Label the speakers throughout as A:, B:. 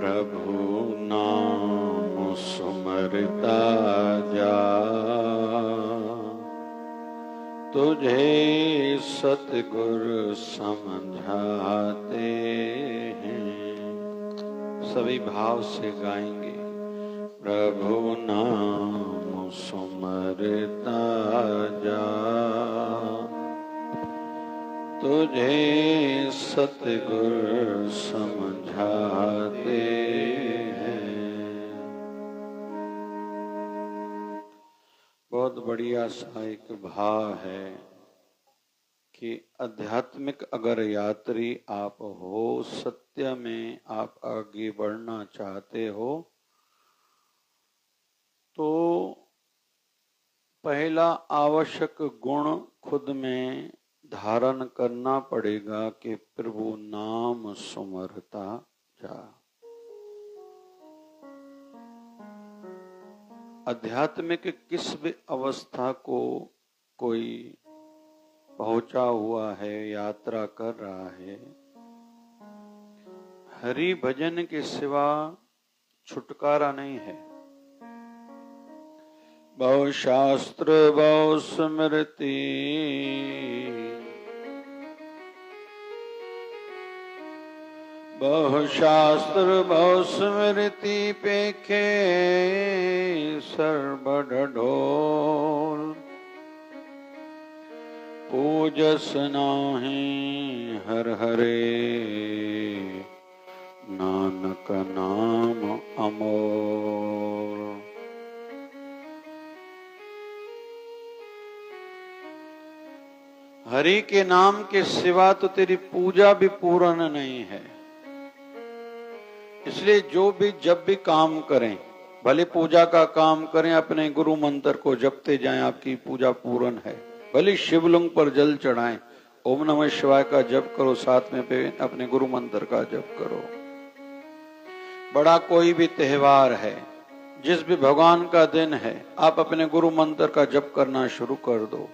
A: प्रभु नाम सुमरता जा, तुझे सतगुरु समझाते हैं। सभी भाव से गाएंगे। प्रभु नाम सुमरता जा, तुझे सतगुरु समझाते हैं। बहुत बढ़िया सा एक भाव है कि आध्यात्मिक अगर यात्री आप हो, सत्य में आप आगे बढ़ना चाहते हो, तो पहला आवश्यक गुण खुद में धारण करना पड़ेगा कि प्रभु नाम सुमरता जा। आध्यात्मिक किस भी अवस्था को कोई पहुंचा हुआ है, यात्रा कर रहा है, हरि भजन के सिवा छुटकारा नहीं है। बहु शास्त्र बहु स्मृति, बहु शास्त्र बहु स्मृति पेखे सर्वढ ढोल, पूजस नाहि हर हरे नानक नाम अमोल। हरि के नाम के सिवा तो तेरी पूजा भी पूर्ण नहीं है। इसलिए जो भी जब भी काम करें, भले पूजा का काम करें, अपने गुरु मंत्र को जपते जाएं, आपकी पूजा पूर्ण है। भले शिवलिंग पर जल चढ़ाएं, ओम नमः शिवाय का जप करो, साथ में अपने गुरु मंत्र का जप करो। बड़ा कोई भी त्योहार है, जिस भी भगवान का दिन है, आप अपने गुरु मंत्र का जप करना शुरू कर दो,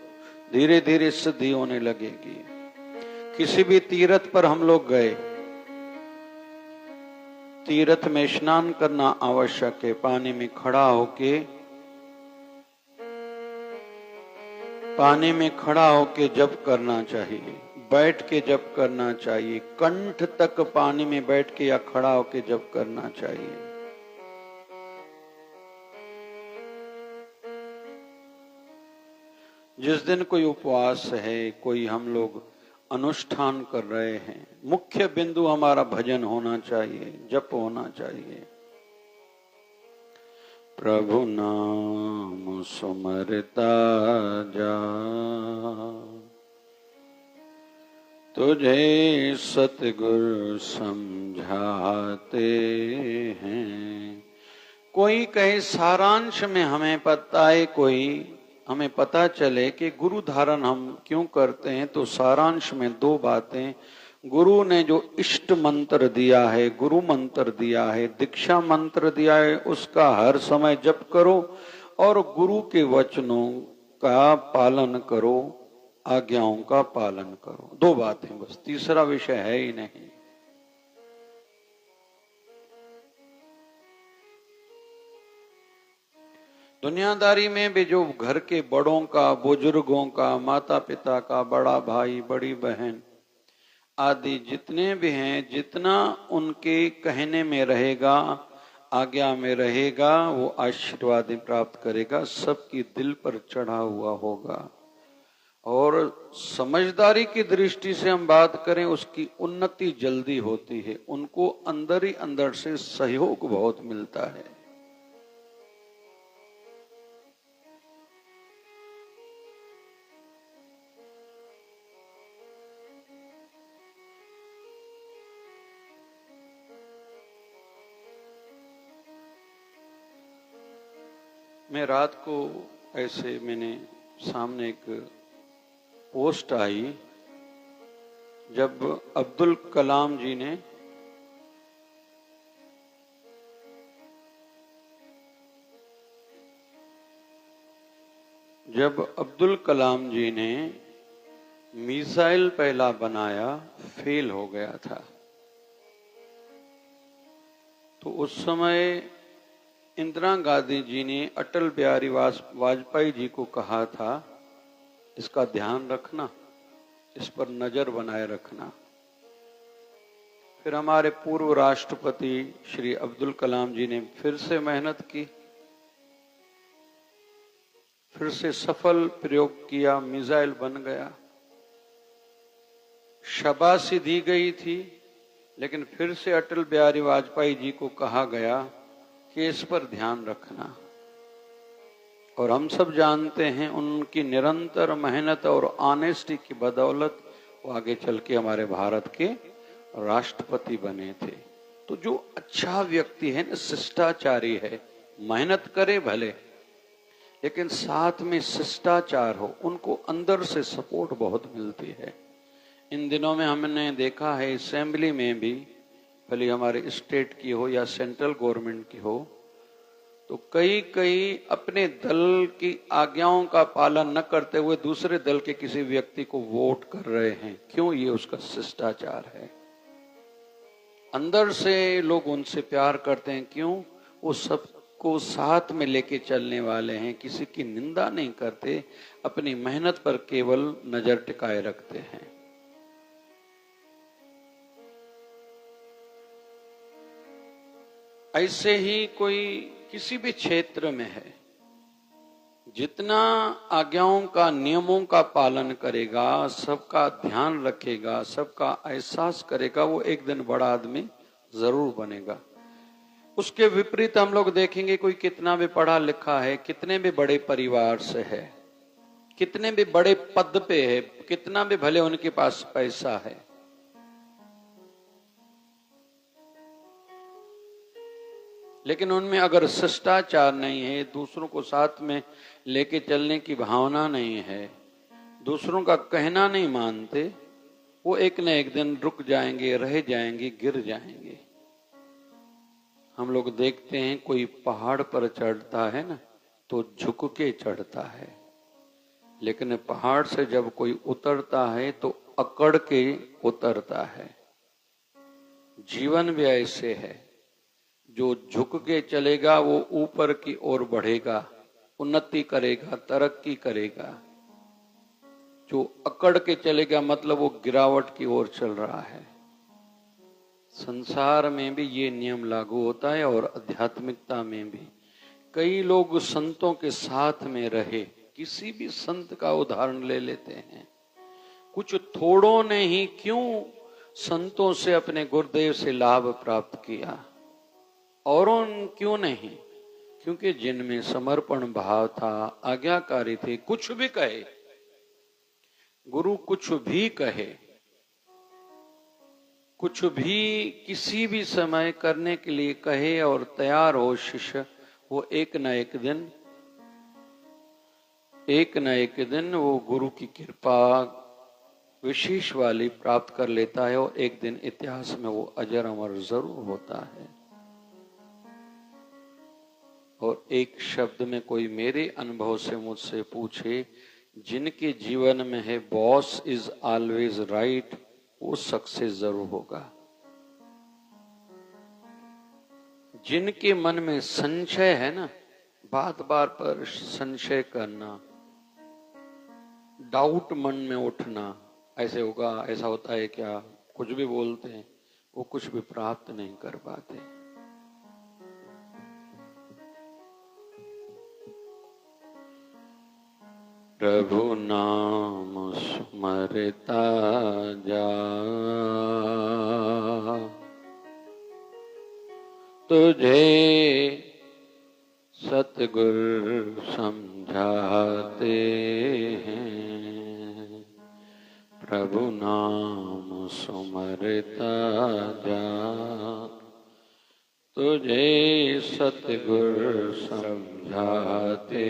A: धीरे धीरे सिद्धि होने लगेगी। किसी भी तीर्थ पर हम लोग गए, तीर्थ में स्नान करना आवश्यक है। पानी में खड़ा होके जप करना चाहिए, बैठ के जप करना चाहिए, कंठ तक पानी में बैठ के या खड़ा होके जप करना चाहिए। जिस दिन कोई उपवास है, कोई हम लोग अनुष्ठान कर रहे हैं, मुख्य बिंदु हमारा भजन होना चाहिए, जप होना चाहिए। प्रभु नाम सुमरता जा, तुझे सतगुरु समझाते हैं। कोई कहे सारांश में हमें पता है, कोई हमें पता चले कि गुरु धारण हम क्यों करते हैं, तो सारांश में दो बातें। गुरु ने जो इष्ट मंत्र दिया है, गुरु मंत्र दिया है, दीक्षा मंत्र दिया है, उसका हर समय जप करो और गुरु के वचनों का पालन करो, आज्ञाओं का पालन करो। दो बातें बस, तीसरा विषय है ही नहीं। दुनियादारी में भी जो घर के बड़ों का, बुजुर्गों का, माता पिता का, बड़ा भाई बड़ी बहन आदि जितने भी हैं, जितना उनके कहने में रहेगा, आज्ञा में रहेगा, वो आशीर्वाद प्राप्त करेगा, सबकी दिल पर चढ़ा हुआ होगा। और समझदारी की दृष्टि से हम बात करें, उसकी उन्नति जल्दी होती है, उनको अंदर ही अंदर से सहयोग बहुत मिलता है। मैं रात को ऐसे मैंने सामने एक पोस्ट आई, जब अब्दुल कलाम जी ने मिसाइल पहला बनाया, फेल हो गया था। तो उस समय इंदिरा गांधी जी ने अटल बिहारी वाजपेयी जी को कहा था, इसका ध्यान रखना, इस पर नजर बनाए रखना। फिर हमारे पूर्व राष्ट्रपति श्री अब्दुल कलाम जी ने फिर से मेहनत की, फिर से सफल प्रयोग किया, मिसाइल बन गया। शाबाशी दी गई थी, लेकिन फिर से अटल बिहारी वाजपेयी जी को कहा गया कि इस पर ध्यान रखना। और हम सब जानते हैं उनकी निरंतर मेहनत और ऑनेस्टी की बदौलत वो आगे चल के हमारे भारत के राष्ट्रपति बने थे। तो जो अच्छा व्यक्ति है ना, शिष्टाचारी है, मेहनत करे भले, लेकिन साथ में शिष्टाचार हो, उनको अंदर से सपोर्ट बहुत मिलती है। इन दिनों में हमने देखा है असेंबली में भी, भले हमारे स्टेट की हो या सेंट्रल गवर्नमेंट की हो, तो कई अपने दल की आज्ञाओं का पालन न करते हुए दूसरे दल के किसी व्यक्ति को वोट कर रहे हैं। क्यों? ये उसका शिष्टाचार है। अंदर से लोग उनसे प्यार करते हैं। क्यों? वो सबको साथ में लेके चलने वाले हैं, किसी की निंदा नहीं करते, अपनी मेहनत पर केवल नजर टिकाए रखते हैं। ऐसे ही कोई किसी भी क्षेत्र में है, जितना आज्ञाओं का, नियमों का पालन करेगा, सबका ध्यान रखेगा, सबका एहसास करेगा, वो एक दिन बड़ा आदमी जरूर बनेगा। उसके विपरीत हम लोग देखेंगे कोई कितना भी पढ़ा लिखा है, कितने भी बड़े परिवार से है, कितने भी बड़े पद पे है, कितना भी भले उनके पास पैसा है, लेकिन उनमें अगर शिष्टाचार नहीं है, दूसरों को साथ में लेके चलने की भावना नहीं है, दूसरों का कहना नहीं मानते, वो एक न एक दिन रुक जाएंगे, रह जाएंगे, गिर जाएंगे। हम लोग देखते हैं कोई पहाड़ पर चढ़ता है ना, तो झुक के चढ़ता है, लेकिन पहाड़ से जब कोई उतरता है तो अकड़ के उतरता है। जीवन भी ऐसे है, जो झुक के चलेगा वो ऊपर की ओर बढ़ेगा, उन्नति करेगा, तरक्की करेगा। जो अकड़ के चलेगा मतलब वो गिरावट की ओर चल रहा है। संसार में भी ये नियम लागू होता है और आध्यात्मिकता में भी। कई लोग संतों के साथ में रहे, किसी भी संत का उदाहरण ले लेते हैं, कुछ थोड़ों ने ही क्यों संतों से, अपने गुरुदेव से लाभ प्राप्त किया, औरों क्यों नहीं? क्योंकि जिनमें समर्पण भाव था, आज्ञाकारी थे। कुछ भी कहे गुरु, कुछ भी कहे, कुछ भी किसी भी समय करने के लिए कहे और तैयार हो शिष्य, वो एक न एक दिन वो गुरु की कृपा विशेष वाली प्राप्त कर लेता है और एक दिन इतिहास में वो अजर अमर जरूर होता है। और एक शब्द में कोई मेरे अनुभव से मुझसे पूछे, जिनके जीवन में है बॉस इज ऑलवेज राइट, वो सक्सेस जरूर होगा। जिनके मन में संशय है ना, बात बार पर संशय करना, डाउट मन में उठना, ऐसे होगा, ऐसा होता है क्या, कुछ भी बोलते हैं, वो कुछ भी प्राप्त नहीं कर पाते। प्रभु नाम स्मरता जा, तुझे सतगुरु समझाते हैं। प्रभु नाम सुमरता जा, तुझे सतगुरु समझाते।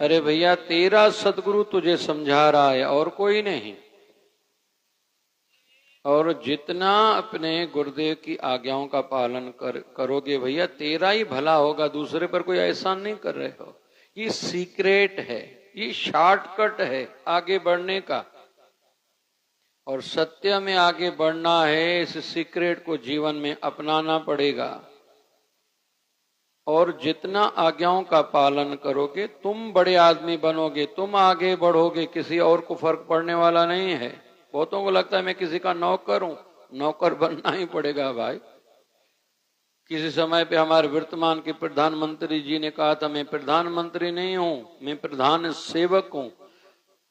A: अरे भैया, तेरा सतगुरु तुझे समझा रहा है और कोई नहीं। और जितना अपने गुरुदेव की आज्ञाओं का पालन करोगे भैया, तेरा ही भला होगा, दूसरे पर कोई एहसान नहीं कर रहे हो। ये सीक्रेट है, ये शॉर्टकट है आगे बढ़ने का। और सत्य में आगे बढ़ना है, इस सीक्रेट को जीवन में अपनाना पड़ेगा। और जितना आज्ञाओं का पालन करोगे तुम बड़े आदमी बनोगे, तुम आगे बढ़ोगे, किसी और को फर्क पड़ने वाला नहीं है। बहुतों को लगता है मैं किसी का नौकर हूं, नौकर बनना ही पड़ेगा भाई। किसी समय पे हमारे वर्तमान के प्रधानमंत्री जी ने कहा था मैं प्रधानमंत्री नहीं हूं, मैं प्रधान सेवक हूं।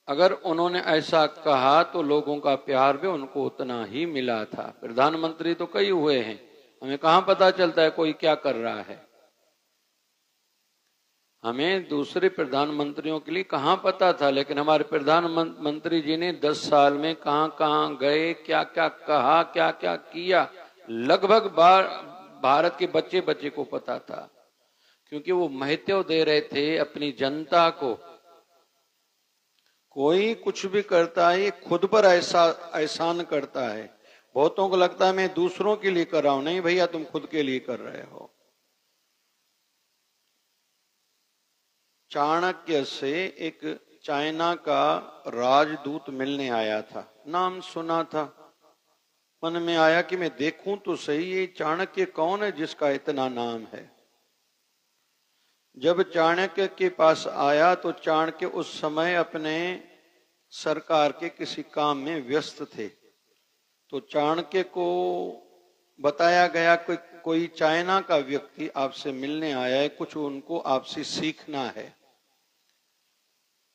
A: अगर उन्होंने ऐसा कहा तो लोगों का प्यार भी उनको उतना ही मिला था। प्रधानमंत्री तो कई हुए हैं, हमें कहां पता चलता है कोई क्या कर रहा है। हमें दूसरे प्रधानमंत्रियों के लिए कहां पता था, लेकिन हमारे प्रधानमंत्री जी ने 10 साल में कहां कहां गए, क्या क्या कहा, क्या क्या किया, लगभग भारत के बच्चे बच्चे को पता था, क्योंकि वो महत्व दे रहे थे अपनी जनता को। कोई कुछ भी करता है ये खुद पर ऐसा एहसान करता है। बहुतों को लगता है मैं दूसरों के लिए कर रहा हूं, नहीं भैया तुम खुद के लिए कर रहे हो। चाणक्य से एक चाइना का राजदूत मिलने आया था, नाम सुना था, मन में आया कि मैं देखूं तो सही ये चाणक्य कौन है जिसका इतना नाम है। जब चाणक्य के पास आया तो चाणक्य उस समय अपने सरकार के किसी काम में व्यस्त थे। तो चाणक्य को बताया गया कि कोई चाइना का व्यक्ति आपसे मिलने आया है, कुछ उनको आपसे सीखना है।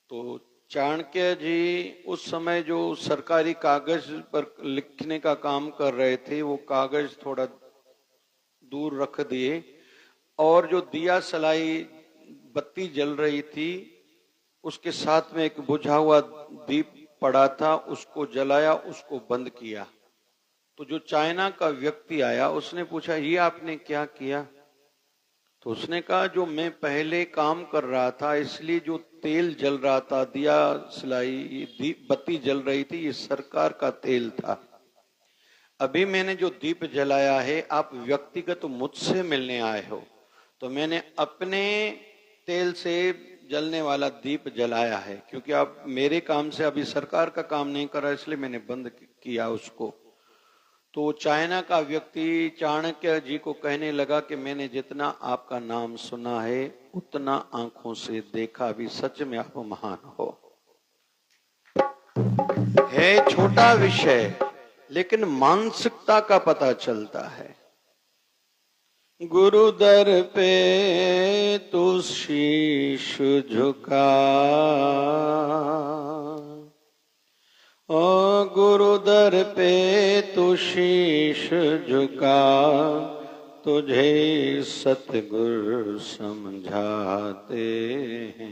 A: तो चाणक्य जी उस समय जो सरकारी कागज पर लिखने का काम कर रहे थे वो कागज थोड़ा दूर रख दिए और जो दिया सलाई बत्ती जल रही थी उसके साथ में एक बुझा हुआ दीप पड़ा था, उसको जलाया, उसको बंद किया। तो जो चाइना का व्यक्ति आया उसने पूछा ये आपने क्या किया? तो उसने कहा जो मैं पहले काम कर रहा था इसलिए जो तेल जल रहा था, दिया सलाई दीप बत्ती जल रही थी, ये सरकार का तेल था। अभी मैंने जो दीप जलाया है आप व्यक्तिगत मुझसे मिलने आए हो, तो मैंने अपने तेल से जलने वाला दीप जलाया है, क्योंकि आप मेरे काम से अभी सरकार का काम नहीं कर रहा इसलिए मैंने बंद किया उसको। तो चाइना का व्यक्ति चाणक्य जी को कहने लगा कि मैंने जितना आपका नाम सुना है उतना आंखों से देखा भी, सच में आप महान हो। है छोटा विषय लेकिन मानसिकता का पता चलता है। गुरु दर पे तू शीश झुका, ओ गुरु दर पे तू शीश झुका, तुझे सतगुरु समझाते हैं।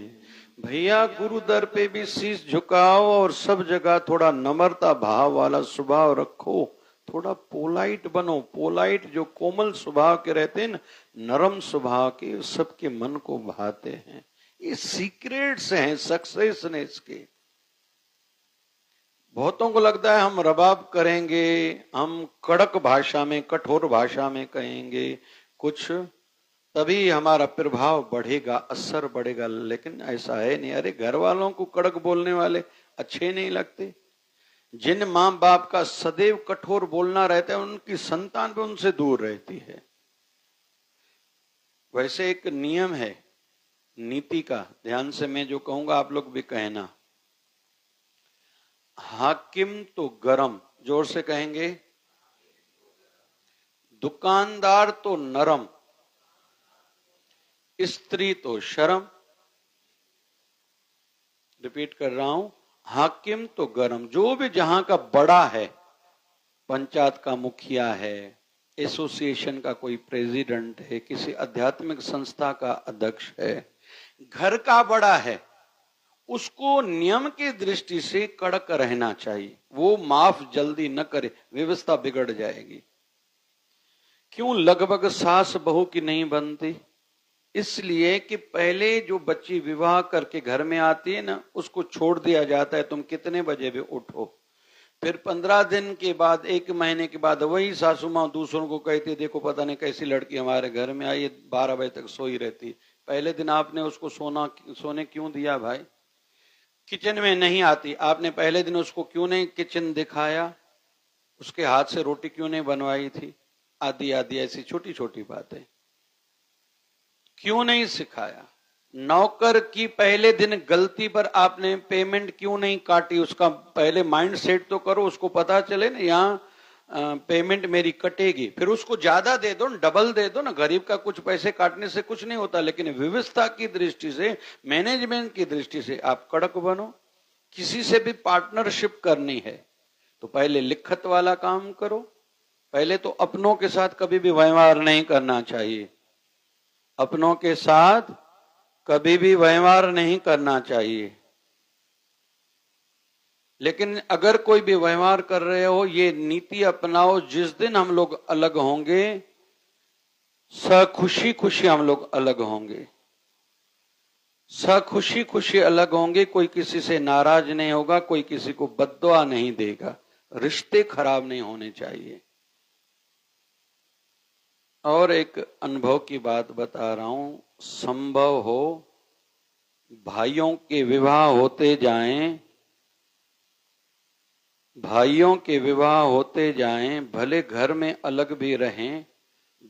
A: भैया गुरु दर पे भी शीश झुकाओ और सब जगह थोड़ा नम्रता भाव वाला स्वभाव रखो, थोड़ा पोलाइट बनो। पोलाइट जो कोमल स्वभाव के रहते हैं ना, नरम स्वभाव के, सबके मन को भाते हैं। ये सीक्रेट्स हैं सक्सेसनेस के। बहुतों को लगता है हम रबाब करेंगे, हम कड़क भाषा में कठोर भाषा में कहेंगे कुछ, तभी हमारा प्रभाव बढ़ेगा, असर बढ़ेगा, लेकिन ऐसा है नहीं। अरे घर वालों को कड़क बोलने वाले अच्छे नहीं लगते। जिन माँ बाप का सदैव कठोर बोलना रहता है उनकी संतान भी उनसे दूर रहती है। वैसे एक नियम है नीति का, ध्यान से मैं जो कहूंगा आप लोग भी कहना। हाकिम तो गरम, जोर से कहेंगे। दुकानदार तो नरम, स्त्री तो शर्म। रिपीट कर रहा हूं, हाकिम तो गरम, जो भी जहां का बड़ा है, पंचायत का मुखिया है, एसोसिएशन का कोई प्रेसिडेंट है, किसी आध्यात्मिक संस्था का अध्यक्ष है, घर का बड़ा है, उसको नियम की दृष्टि से कड़क रहना चाहिए। वो माफ जल्दी न करे, व्यवस्था बिगड़ जाएगी। क्यों लगभग सास बहू की नहीं बनती? इसलिए कि पहले जो बच्ची विवाह करके घर में आती है ना, उसको छोड़ दिया जाता है तुम कितने बजे भी उठो। फिर 15 दिन के बाद, 1 महीने के बाद वही सासू माँ दूसरों को कहती, देखो पता नहीं कैसी लड़की हमारे घर में आई, 12 बजे तक सोई रहती। पहले दिन आपने उसको सोने क्यों दिया भाई? किचन में नहीं आती, आपने पहले दिन उसको क्यों नहीं किचन दिखाया? उसके हाथ से रोटी क्यों नहीं बनवाई थी? आदि आदि ऐसी छोटी छोटी बातें। क्यों नहीं सिखाया? नौकर की पहले दिन गलती पर आपने पेमेंट क्यों नहीं काटी? उसका पहले माइंड सेट तो करो, उसको पता चले ना यहाँ पेमेंट मेरी कटेगी, फिर उसको ज्यादा दे दो, डबल दे दो ना। गरीब का कुछ पैसे काटने से कुछ नहीं होता, लेकिन व्यवस्था की दृष्टि से, मैनेजमेंट की दृष्टि से आप कड़क बनो। किसी से भी पार्टनरशिप करनी है तो पहले लिखत वाला काम करो। पहले तो अपनों के साथ कभी भी व्यवहार नहीं करना चाहिए, अपनों के साथ कभी भी व्यवहार नहीं करना चाहिए। लेकिन अगर कोई भी व्यवहार कर रहे हो, ये नीति अपनाओ, जिस दिन हम लोग अलग होंगे, सखुशी खुशी हम लोग अलग होंगे, सखुशी खुशी अलग होंगे। कोई किसी से नाराज नहीं होगा, कोई किसी को बद्दुआ नहीं देगा, रिश्ते खराब नहीं होने चाहिए। और एक अनुभव की बात बता रहा हूं, संभव हो भाइयों के विवाह होते जाएं, भाइयों के विवाह होते जाएं, भले घर में अलग भी रहें,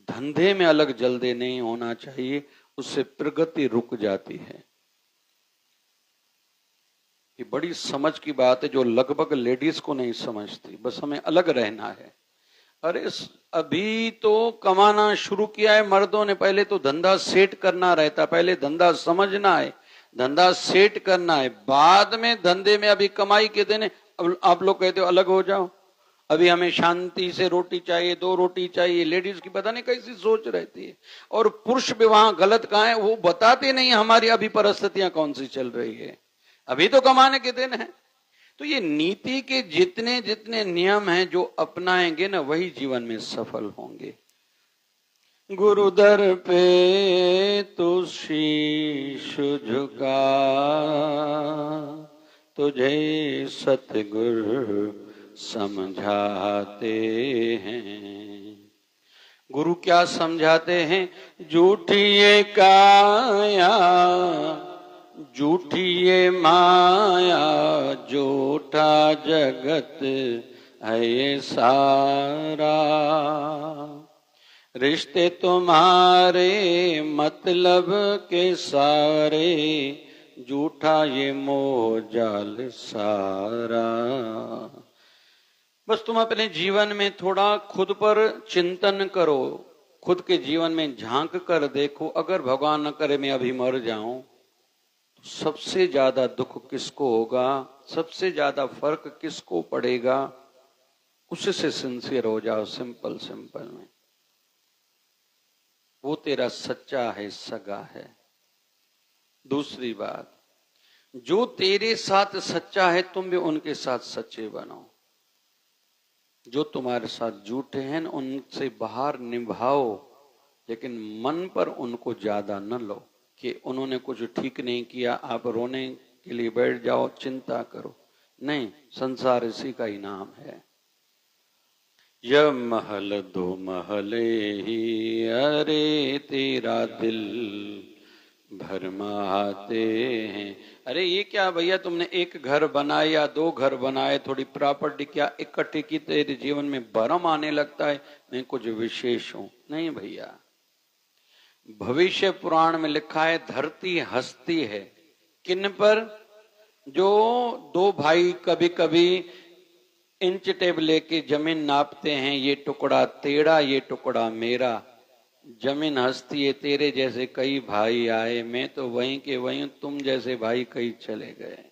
A: धंधे में अलग जल्दी नहीं होना चाहिए, उससे प्रगति रुक जाती है। ये बड़ी समझ की बात है जो लगभग लेडीज को नहीं समझती। बस हमें अलग रहना है। अरे अभी तो कमाना शुरू किया है मर्दों ने, पहले तो धंधा सेट करना रहता, पहले धंधा समझना है, धंधा सेट करना है, बाद में धंधे में अभी कमाई के दिन अब आप लोग कहते हो अलग हो जाओ। अभी हमें शांति से रोटी चाहिए, 2 रोटी चाहिए। लेडीज की पता नहीं कैसी सोच रहती है। और पुरुष विवाह गलत कहाँ है वो बताते नहीं, हमारी अभी परिस्थितियां कौन सी चल रही है। अभी तो कमाने के दिन है। तो ये नीति के जितने जितने नियम हैं जो अपनाएंगे ना, वही जीवन में सफल होंगे। गुरुदर पे तो शीश झुका, तुझे सतगुरु समझाते हैं। गुरु क्या समझाते हैं? झूठी ये काया, झूठी ये माया, झूठा जगत है ये सारा। रिश्ते तुम्हारे मतलब के सारे, झूठा ये मोह जाल सारा। बस तुम अपने जीवन में थोड़ा खुद पर चिंतन करो, खुद के जीवन में झांक कर देखो। अगर भगवान न करे मैं अभी मर जाऊं, सबसे ज्यादा दुख किसको होगा, सबसे ज्यादा फर्क किसको पड़ेगा? उससे सिंसियर हो जाओ, सिंपल सिंपल में। वो तेरा सच्चा है, सगा है। दूसरी बात, जो तेरे साथ सच्चा है तुम भी उनके साथ सच्चे बनो। जो तुम्हारे साथ झूठे हैं उनसे बाहर निभाओ, लेकिन मन पर उनको ज्यादा न लो कि उन्होंने कुछ ठीक नहीं किया, आप रोने के लिए बैठ जाओ, चिंता करो। नहीं, संसार इसी का ही नाम है। यह महल 2 महले ही, अरे तेरा दिल भरमाते हैं। अरे ये क्या भैया, तुमने एक घर बनाए या 2 घर बनाए, थोड़ी प्रॉपर्टी क्या इकट्ठी की, तेरे जीवन में भरम आने लगता है, मैं कुछ विशेष हूं? नहीं भैया, भविष्य पुराण में लिखा है धरती हंसती है किन पर? जो 2 भाई कभी कभी इंच टेप लेके जमीन नापते हैं, ये टुकड़ा तेरा, ये टुकड़ा मेरा। जमीन हंसती है, तेरे जैसे कई भाई आए, मैं तो वहीं के वहीं, तुम जैसे भाई कई चले गए।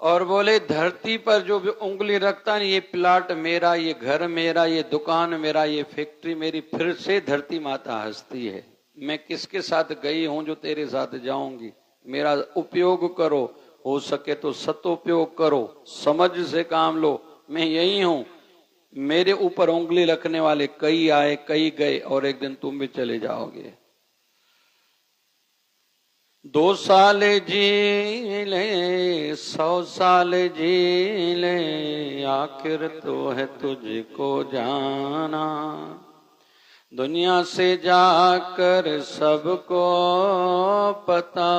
A: और बोले धरती पर जो भी उंगली रखता है, ये प्लाट मेरा, ये घर मेरा, ये दुकान मेरा, ये फैक्ट्री मेरी। फिर से धरती माता हंसती है, मैं किसके साथ गई हूं जो तेरे साथ जाऊंगी? मेरा उपयोग करो, हो सके तो सदुपयोग करो, समझ से काम लो। मैं यही हूं, मेरे ऊपर उंगली रखने वाले कई आए कई गए, और एक दिन तुम भी चले जाओगे। 2 साल जी ले, 100 साल जी ले, आखिर तो है तुझको जाना। दुनिया से जाकर सबको पता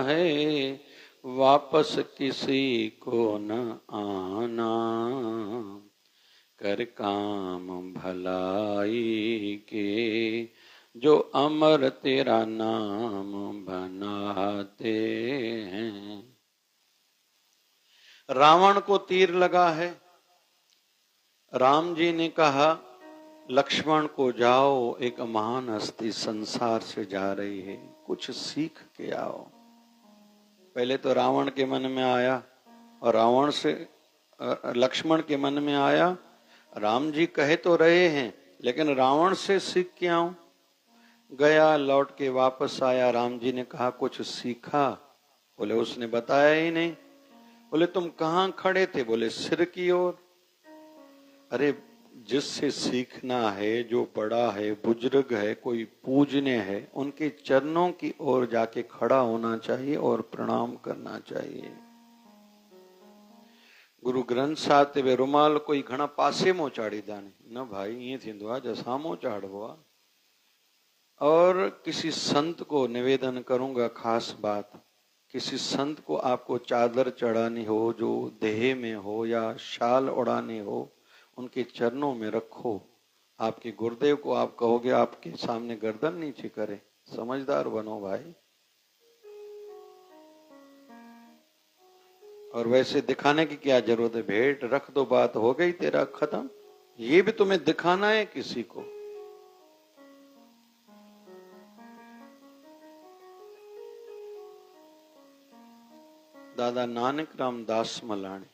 A: है, वापस किसी को न आना। कर काम भलाई के जो अमर तेरा नाम बनाते हैं। रावण को तीर लगा है, राम जी ने कहा लक्ष्मण को जाओ, एक महान हस्ती संसार से जा रही है, कुछ सीख के आओ। पहले तो रावण के मन में आया और रावण से लक्ष्मण के मन में आया, राम जी कहे तो रहे हैं लेकिन रावण से सीख के आऊं। गया, लौट के वापस आया, राम जी ने कहा कुछ सीखा? बोले उसने बताया ही नहीं। बोले तुम कहाँ खड़े थे? बोले सिर की ओर। अरे जिससे सीखना है, जो बड़ा है, बुजुर्ग है, कोई पूजनीय है, उनके चरणों की ओर जाके खड़ा होना चाहिए और प्रणाम करना चाहिए। गुरु ग्रंथ साहिब ते वे रुमाल कोई घना पासे में चाड़ी दाने न भाई, ये थींदो आहे जसामो चाड़बो आहे। और किसी संत को निवेदन करूंगा, खास बात, किसी संत को आपको चादर चढ़ानी हो, जो देह में हो या शाल उड़ानी हो, उनके चरणों में रखो। आपके गुरुदेव को आप कहोगे आपके सामने गर्दन नीचे करे। समझदार बनो भाई। और वैसे दिखाने की क्या जरूरत है? भेंट रख दो, बात हो गई, तेरा खत्म। ये भी तुम्हें दिखाना है किसी को? दादा नानक राम दास मलानी,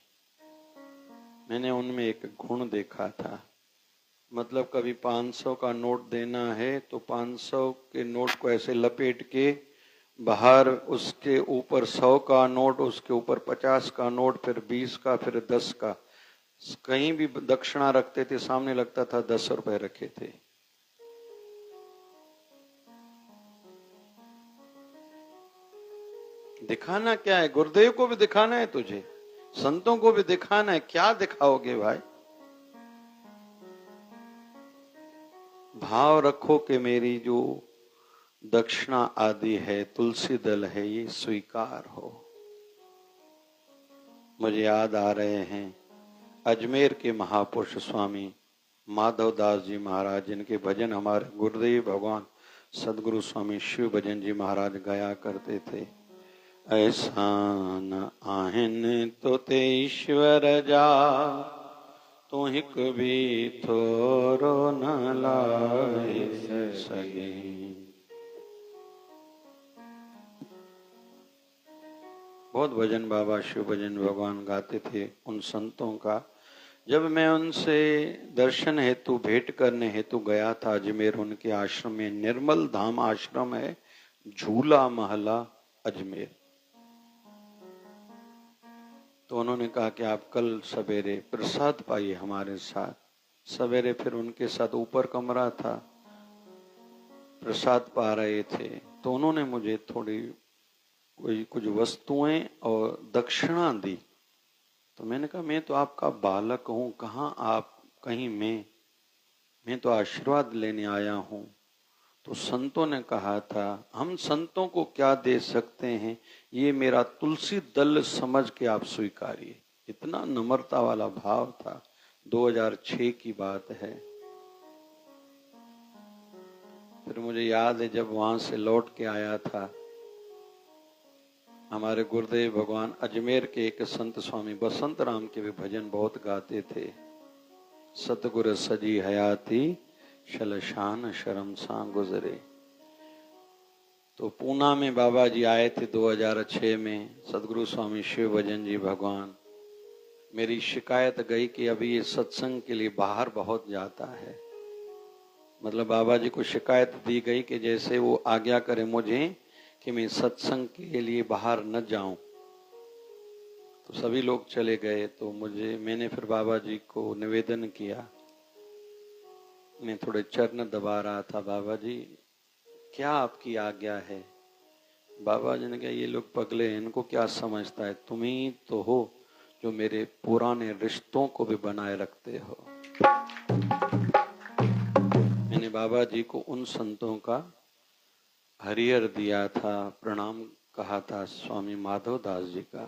A: मैंने उनमें एक गुण देखा था। मतलब कभी 500 का नोट देना है तो 500 के नोट को ऐसे लपेट के बाहर, उसके ऊपर 100 का नोट, उसके ऊपर 50 का नोट, फिर 20 का, फिर 10 का। कहीं भी दक्षिणा रखते थे, सामने लगता था 10 रुपए रखे थे। दिखाना क्या है? गुरुदेव को भी दिखाना है तुझे, संतों को भी दिखाना है। क्या दिखाओगे भाई? भाव रखो कि मेरी जो दक्षिणा आदि है, तुलसी दल है, ये स्वीकार हो। मुझे याद आ रहे हैं अजमेर के महापुरुष स्वामी माधवदास जी महाराज, जिनके भजन हमारे गुरुदेव भगवान सदगुरु स्वामी शिव भजन जी महाराज गाया करते थे। ऐसा न आहिन तो ते ईश्वर जा, तू हिक भी थोरो न लाए सगे। बहुत भजन बाबा शिव भजन भगवान गाते थे उन संतों का। जब मैं उनसे दर्शन हेतु, भेंट करने हेतु गया था अजमेर, उनके आश्रम में, निर्मल धाम आश्रम है, झूला महला अजमेर। तो उन्होंने कहा कि आप कल सवेरे प्रसाद पाइए हमारे साथ। सवेरे फिर उनके साथ ऊपर कमरा था, प्रसाद पा रहे थे। तो उन्होंने मुझे थोड़ी कोई कुछ वस्तुएं और दक्षिणा दी। तो मैंने कहा मैं तो आपका बालक हूं, कहाँ आप कहीं मैं तो आशीर्वाद लेने आया हूं। तो संतों ने कहा था हम संतों को क्या दे सकते हैं, ये मेरा तुलसी दल समझ के आप स्वीकारिए। इतना नम्रता वाला भाव था। 2006 की बात है। फिर मुझे याद है जब वहां से लौट के आया था, हमारे गुरुदेव भगवान अजमेर के एक संत स्वामी बसंत राम के भी भजन बहुत गाते थे। सतगुर सजी हयाती शलशान शर्म सा गुजरे। तो पूना में बाबा जी आए थे 2006 में, सदगुरु स्वामी शिव भजन जी भगवान। मेरी शिकायत गई कि अभी ये सत्संग के लिए बाहर बहुत जाता है। मतलब बाबा जी को शिकायत दी गई कि जैसे वो आज्ञा करे मुझे कि मैं सत्संग के लिए बाहर न जाऊं। तो सभी लोग चले गए। तो मैंने फिर बाबा जी को निवेदन किया, मैं थोड़े चरण दबा रहा था, बाबा जी क्या आपकी आज्ञा है? बाबा जी ने कहा ये लोग पगले हैं, इनको क्या समझता है, तुम ही तो हो जो मेरे पुराने रिश्तों को भी बनाए रखते हो। मैंने बाबा जी को उन संतों का हरियर दिया था, प्रणाम कहा था स्वामी माधवदास जी का।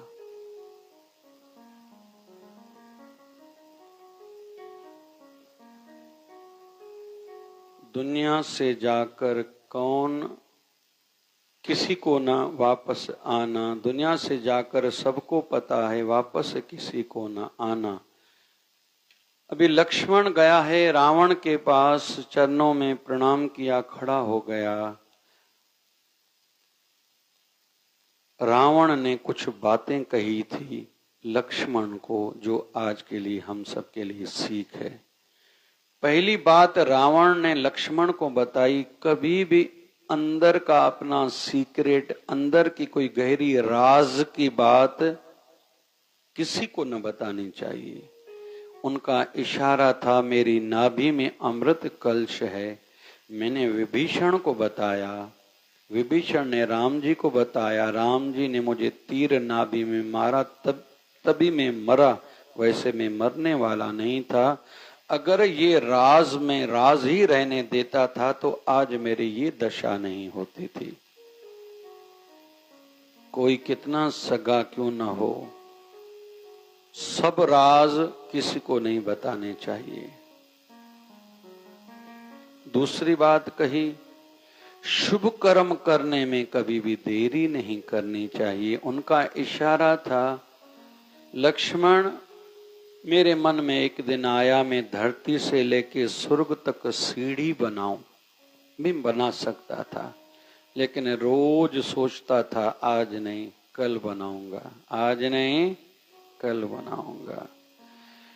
A: दुनिया से जाकर कौन किसी को ना वापस आना, दुनिया से जाकर सबको पता है वापस किसी को ना आना। अभी लक्ष्मण गया है रावण के पास, चरणों में प्रणाम किया, खड़ा हो गया। रावण ने कुछ बातें कही थी लक्ष्मण को, जो आज के लिए हम सब के लिए सीख है। पहली बात रावण ने लक्ष्मण को बताई, कभी भी अंदर का अपना सीक्रेट, अंदर की कोई गहरी राज की बात किसी को न बतानी चाहिए। उनका इशारा था, मेरी नाभि में अमृत कलश है। मैंने विभीषण को बताया, विभीषण ने राम जी को बताया, राम जी ने मुझे तीर नाभि में मारा, तभी मैं मरा, वैसे मैं मरने वाला नहीं था। अगर ये राज में राज ही रहने देता था तो आज मेरी ये दशा नहीं होती थी। कोई कितना सगा क्यों न हो, सब राज किसी को नहीं बताने चाहिए। दूसरी बात कही, शुभ कर्म करने में कभी भी देरी नहीं करनी चाहिए। उनका इशारा था, लक्ष्मण मेरे मन में एक दिन आया, मैं धरती से लेके स्वर्ग तक सीढ़ी बनाऊं। मैं बना सकता था, लेकिन रोज सोचता था आज नहीं कल बनाऊंगा, आज नहीं कल बनाऊंगा।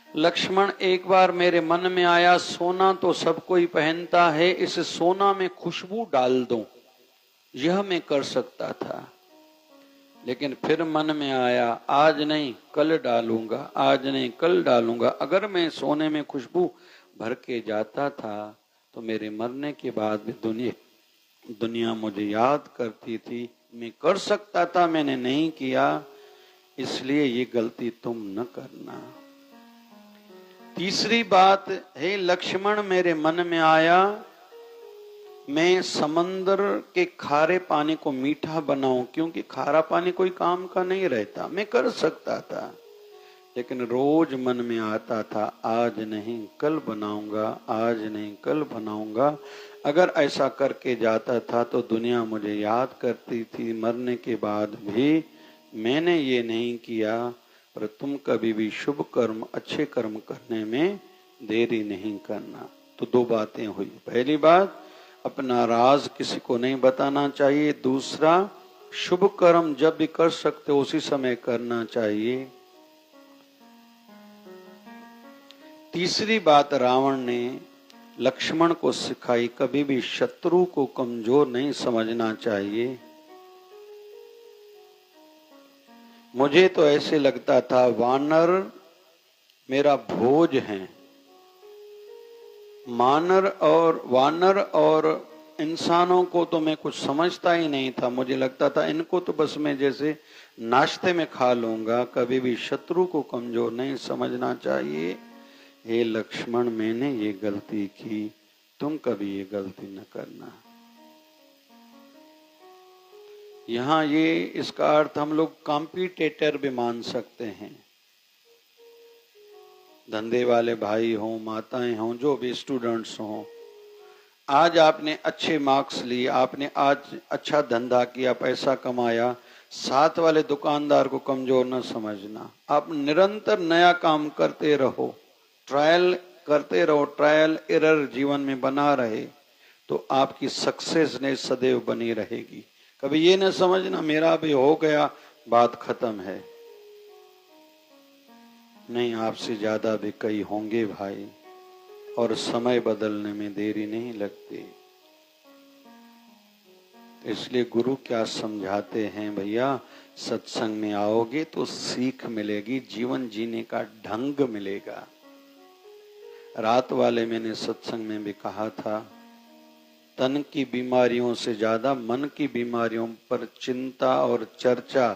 A: लक्ष्मण एक बार मेरे मन में आया, सोना तो सब कोई पहनता है, इस सोना में खुशबू डाल दूं, यह मैं कर सकता था। लेकिन फिर मन में आया, आज नहीं कल डालूंगा, आज नहीं कल डालूंगा। अगर मैं सोने में खुशबू भर के जाता था तो मेरे मरने के बाद भी दुनिया मुझे याद करती थी। मैं कर सकता था, मैंने नहीं किया, इसलिए ये गलती तुम न करना। तीसरी बात है, लक्ष्मण मेरे मन में आया, मैं समंदर के खारे पानी को मीठा बनाऊं, क्योंकि खारा पानी कोई काम का नहीं रहता। मैं कर सकता था, लेकिन रोज मन में आता था, आज नहीं कल बनाऊंगा, आज नहीं कल बनाऊंगा। अगर ऐसा करके जाता था तो दुनिया मुझे याद करती थी। मरने के बाद भी मैंने ये नहीं किया। पर तुम कभी भी शुभ कर्म, अच्छे कर्म करने में देरी नहीं करना। तो दो बातें हुई। पहली बात, अपना राज किसी को नहीं बताना चाहिए। दूसरा, शुभ कर्म जब भी कर सकते हो उसी समय करना चाहिए। तीसरी बात रावण ने लक्ष्मण को सिखाई, कभी भी शत्रु को कमजोर नहीं समझना चाहिए। मुझे तो ऐसे लगता था वानर मेरा भोज है, वानर और इंसानों को तो मैं कुछ समझता ही नहीं था। मुझे लगता था इनको तो बस मैं जैसे नाश्ते में खा लूंगा। कभी भी शत्रु को कमजोर नहीं समझना चाहिए। हे लक्ष्मण, मैंने ये गलती की, तुम कभी ये गलती न करना। यहाँ ये इसका अर्थ हम लोग कॉम्पिटिटर भी मान सकते हैं। धंधे वाले भाई हों, माताएं हों, जो भी स्टूडेंट्स हों, आज आपने अच्छे मार्क्स लिए, आपने आज अच्छा धंधा किया, पैसा कमाया, साथ वाले दुकानदार को कमजोर न समझना। आप निरंतर नया काम करते रहो, ट्रायल करते रहो, ट्रायल एरर जीवन में बना रहे तो आपकी सक्सेसनेस सदैव बनी रहेगी। कभी ये न समझना मेरा भी हो गया, बात खत्म है। नहीं, आपसे ज्यादा भी कई होंगे भाई, और समय बदलने में देरी नहीं लगती। इसलिए गुरु क्या समझाते हैं, भैया सत्संग में आओगे तो सीख मिलेगी, जीवन जीने का ढंग मिलेगा। रात वाले मैंने सत्संग में भी कहा था, तन की बीमारियों से ज्यादा मन की बीमारियों पर चिंता और चर्चा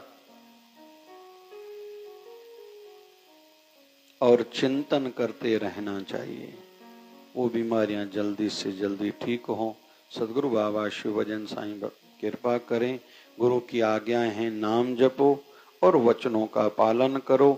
A: और चिंतन करते रहना चाहिए। वो बीमारियां जल्दी से जल्दी ठीक हों। सदगुरु बाबा शिवभजन साईं कृपा करें। गुरु की आज्ञाएं हैं, नाम जपो और वचनों का पालन करो।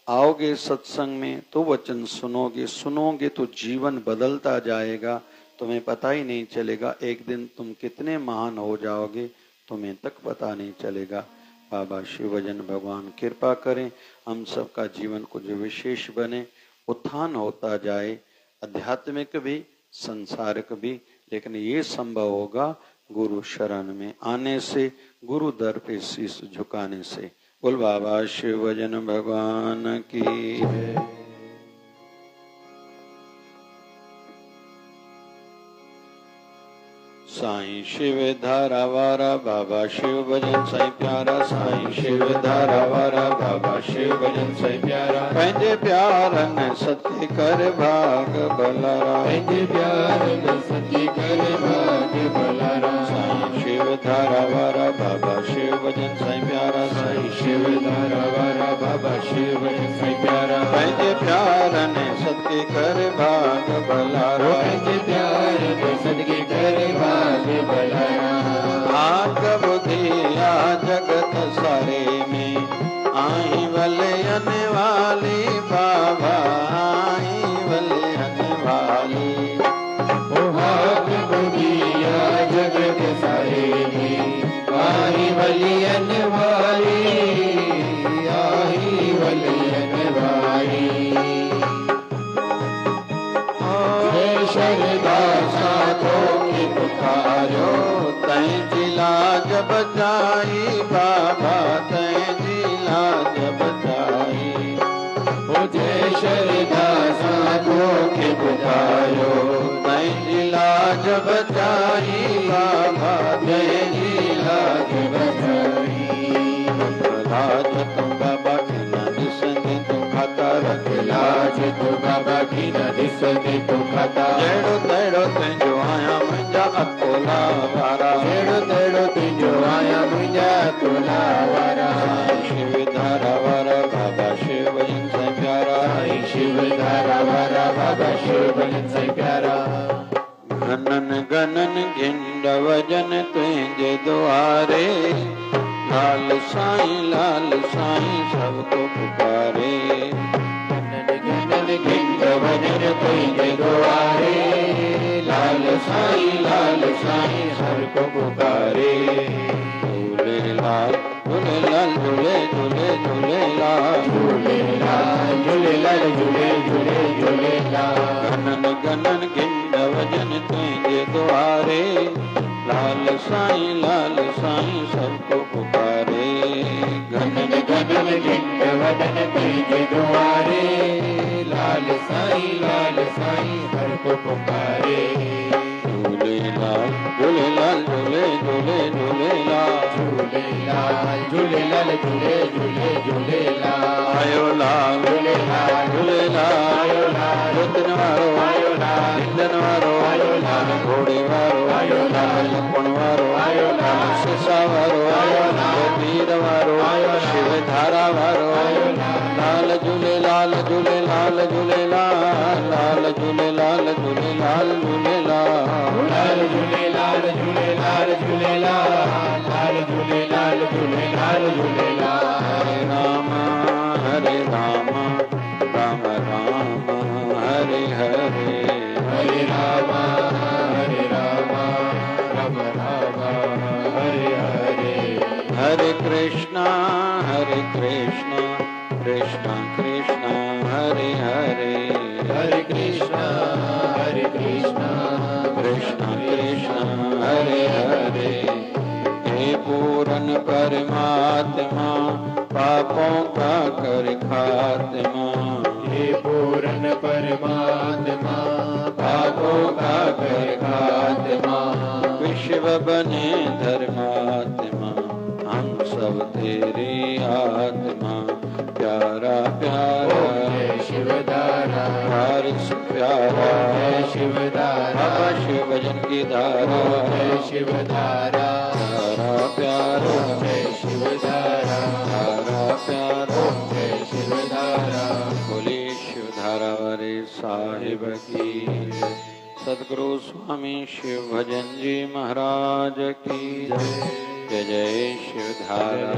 A: आओगे सत्संग में तो वचन सुनोगे, सुनोगे तो जीवन बदलता जाएगा। तुम्हें पता ही नहीं चलेगा। एक दिन तुम कितने महान हो जाओगे तुम्हें तक पता नहीं चलेगा। बाबा शिवभजन भगवान कृपा करें, हम सबका जीवन कुछ विशेष बने, उत्थान होता जाए, आध्यात्मिक भी संसारिक भी, लेकिन ये संभव होगा गुरु शरण में आने से, गुरु दर पे शीश झुकाने से। बोल बाबा शिवभजन भगवान की। साईं शिव धारा वारा बाबा शिव भजन साईं प्यारा, साईं शिव धारा वारा बाबा शिव भजन साईं प्यारा। पंहिंजे प्यारन सती कर भाग बलारा, पंहिंजे प्यारन सती कर भाग बलारा। साईं शिव धारा वारा बाबा शिव भजन साईं प्यारा, साईं शिव धारा वारा बाबा शिव भजन साईं प्यारा। पंहिंजे प्यारन सती कर भाग बलारा, पंहिंजे प्यारन सती कर भाग भाग बुधिया जगत सारे में आई वलयन वाली बाबा, आई वलयन वाली। भाग बुधिया जगत सारे में आई वलयन वाली, आई वलयन वाली। शरदा साधो की पुकारो तै जिला जब जाई बाबा, तै जिला जब जाई। ओ जय शरदा साधो की पुकारो तै जिला जब जाई बाबा, तै जिला जब जाई। लाज तुम बाबा की न दिसंदे तुम खाता, रख लाज तुम बाबा की न दिसंदे तुम खाता। जेड़ो तेड़ो तुंहिंजो आया मुंहिंजा अकोला वारा, जेड़ो तेड़ो तुंहिंजो आया मुंहिंजा अकोला वारा। शिव धारा वारा बाबा शिव भजन साईं प्यारा, साईं शिव धारा वारा बाबा शिव भजन साईं प्यारा। गनन गनन गिंड वजन तुंहिंजे द्वारे, लाल साईं सबको पुकारे। गनन गनन गिंड वजन तुंहिंजे द्वारे, लाल साईं सबको पुकारे। झूलेलाल झूलेलाल झूले झूले झूलेलाल, झूलेलाल झूलेलाल झूले झूले झूलेलाल। गनन गनन गिंड वजन तुंहिंजे द्वारे, लाल साईं सबको पुकारे। गनन गनन गिंड वजन तुंहिंजे द्वारे, लाल साईं सबको पुकारे। झूलेलाल झूलेलाल झूले झूले झूलेलाल, झूलेलाल झूलेलाल झूले झूले झूलेलाल। आयो लाल झूलेलाल झूलेलाल, आयो लाल रुदन वारो, आयो लाल इंदन वारो, आयो लाल घोड़े वारो, आयो लाल लखण वारो, आयो लाल सीसा वारो, आयो लाल वीर वारो, आयो शिव धारा वारो, आयो लाल झूलेलाल झूलेलाल झूलेलाल, लाल झूलेलाल झूलेलाल झूलेलाल, लाल झूलेलाल झूलेलाल झूलेलाल, लाल झूलेलाल झूलेलाल झूलेलाल। हरे राम राम राम हरे हरे, हरे राम राम राम हरे हरे। हरे कृष्णा कृष्णा कृष्णा हरे हरे, हरे कृष्णा कृष्णा कृष्णा हरे हरे। हे पूर्ण परमात्मा पापों का कर खात्मा, हे पूर्ण परमात्मा पापों का कर खात्मा। विश्व बने धर्मात्मा हम सब तेरी आत्मा, प्यारा प्यारा शिवधारा वारिस प्यारा, शिवधारा बाबा शिव भजन की धारा, शिवधारा धारा प्यारा, शिवधारा धारा प्यारा, शिवधारा। बोले शिवधारा वाले साहिब की। सदगुरु स्वामी शिव भजन जी महाराज की जय। जय जय शिवधारा।